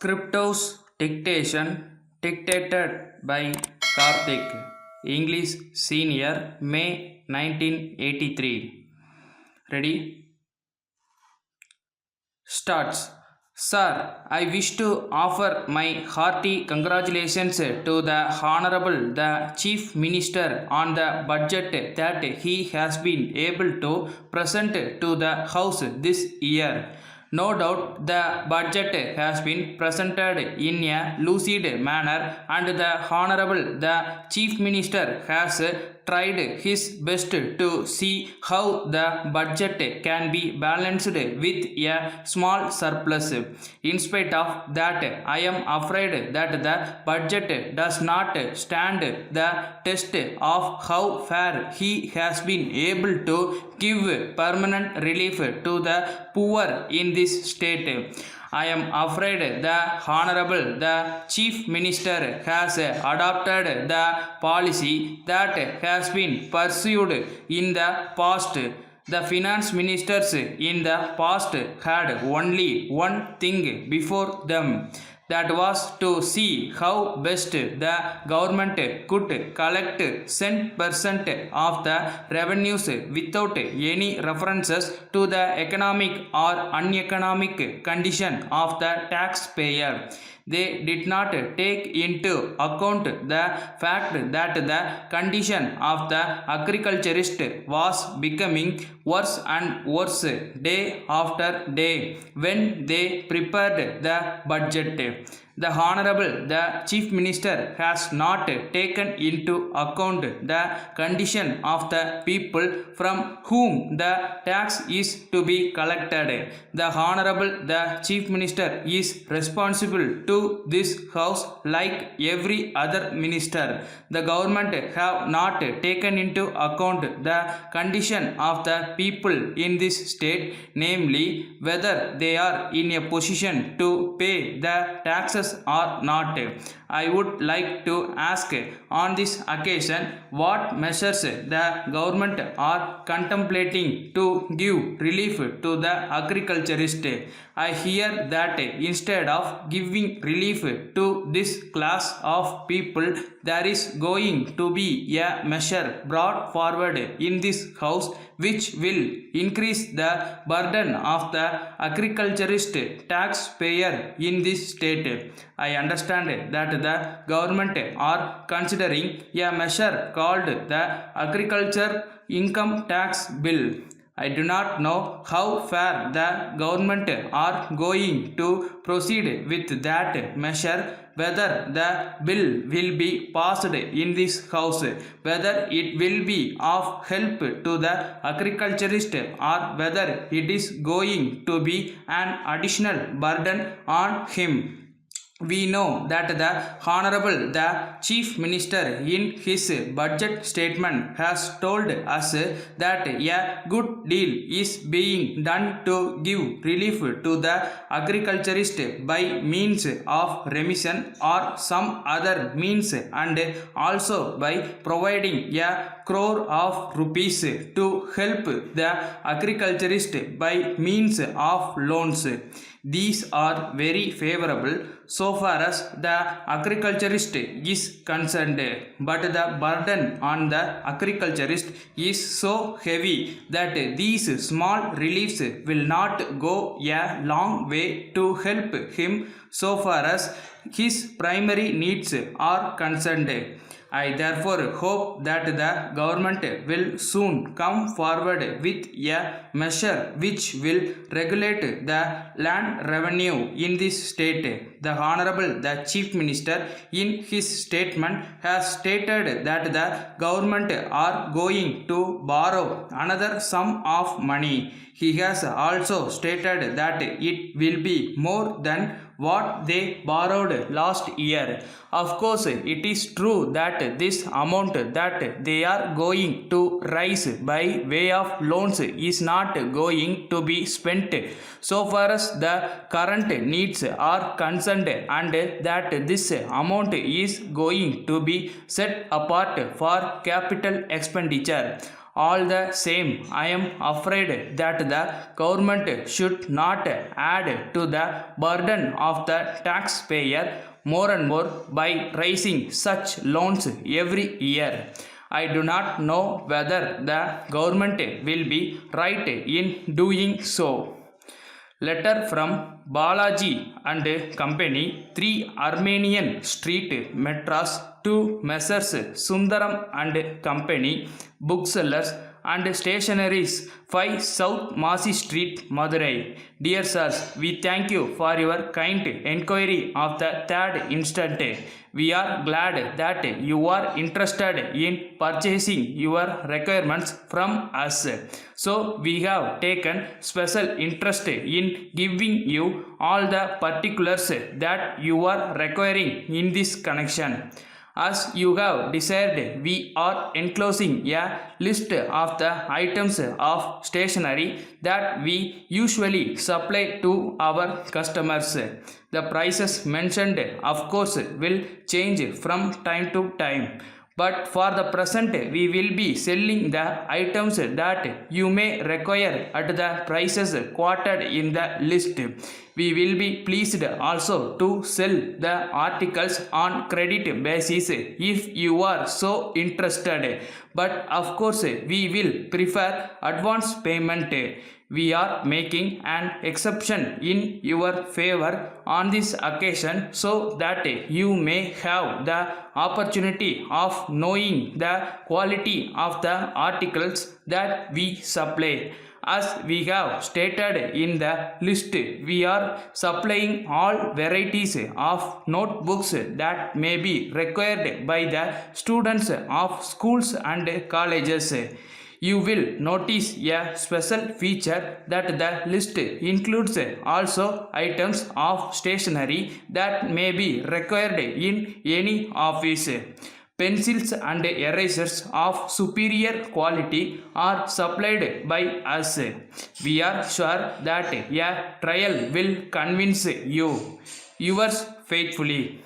Cryptos Dictation dictated by Karthik, English Senior, May 1983. Ready? Starts. Sir, I wish to offer my hearty congratulations to the Honorable the Chief Minister on the budget that he has been able to present to the House this year. No doubt the budget has been presented in a lucid manner, and the Honorable the Chief Minister has tried his best to see how the budget can be balanced with a small surplus. In spite of that, I am afraid that the budget does not stand the test of how far he has been able to give permanent relief to the poor in this state. I am afraid the Honorable the Chief Minister has adopted the policy that has been pursued in the past. The finance ministers in the past had only one thing before them, that was to see how best the government could collect 10% of the revenues without any references to the economic or uneconomic condition of the taxpayer. They did not take into account the fact that the condition of the agriculturist was becoming worse and worse day after day when they prepared the budget. The Honorable the Chief Minister has not taken into account the condition of the people from whom the tax is to be collected. The Honorable the Chief Minister is responsible to this House like every other minister. The government have not taken into account the condition of the people in this state, namely whether they are in a position to pay the taxes or not. I would like to ask on this occasion what measures the government are contemplating to give relief to the agriculturist. I hear that instead of giving relief to this class of people, there is going to be a measure brought forward in this House which will increase the burden of the agriculturist taxpayer in this state. I understand that the government are considering a measure called the Agriculture Income Tax Bill. I do not know how far the government are going to proceed with that measure, whether the bill will be passed in this House, whether it will be of help to the agriculturist, or whether it is going to be an additional burden on him. We know that the Honorable the Chief Minister in his budget statement has told us that a good deal is being done to give relief to the agriculturist by means of remission or some other means, and also by providing a crore of rupees to help the agriculturist by means of loans. These are very favorable so far as the agriculturist is concerned, but the burden on the agriculturist is so heavy that these small reliefs will not go a long way to help him so far as his primary needs are concerned. I therefore hope that the government will soon come forward with a measure which will regulate the land revenue in this state. The Honorable the Chief Minister in his statement has stated that the government are going to borrow another sum of money. He has also stated that it will be more than what they borrowed last year. Of course, it is true that this amount that they are going to raise by way of loans is not going to be spent so far as the current needs are concerned, and that this amount is going to be set apart for capital expenditure. All the same, I am afraid that the government should not add to the burden of the taxpayer more and more by raising such loans every year. I do not know whether the government will be right in doing so. Letter from Balaji and Company, 3 Armenian Street, Madras, to Messrs. Sundaram and Company, booksellers and stationaries, 5 South Masi Street, Madurai. Dear sirs, we thank you for your kind enquiry of the third instant. We are glad that you are interested in purchasing your requirements from us. So we have taken special interest in giving you all the particulars that you are requiring in this connection. As you have desired, we are enclosing a list of the items of stationery that we usually supply to our customers. The prices mentioned, of course, will change from time to time. But for the present, we will be selling the items that you may require at the prices quoted in the list. We will be pleased also to sell the articles on credit basis if you are so interested. But of course, we will prefer advance payment. We are making an exception in your favor on this occasion so that you may have the opportunity of knowing the quality of the articles that we supply. As we have stated in the list, we are supplying all varieties of notebooks that may be required by the students of schools and colleges. You will notice a special feature that the list includes also items of stationery that may be required in any office. Pencils and erasers of superior quality are supplied by us. We are sure that a trial will convince you. Yours faithfully.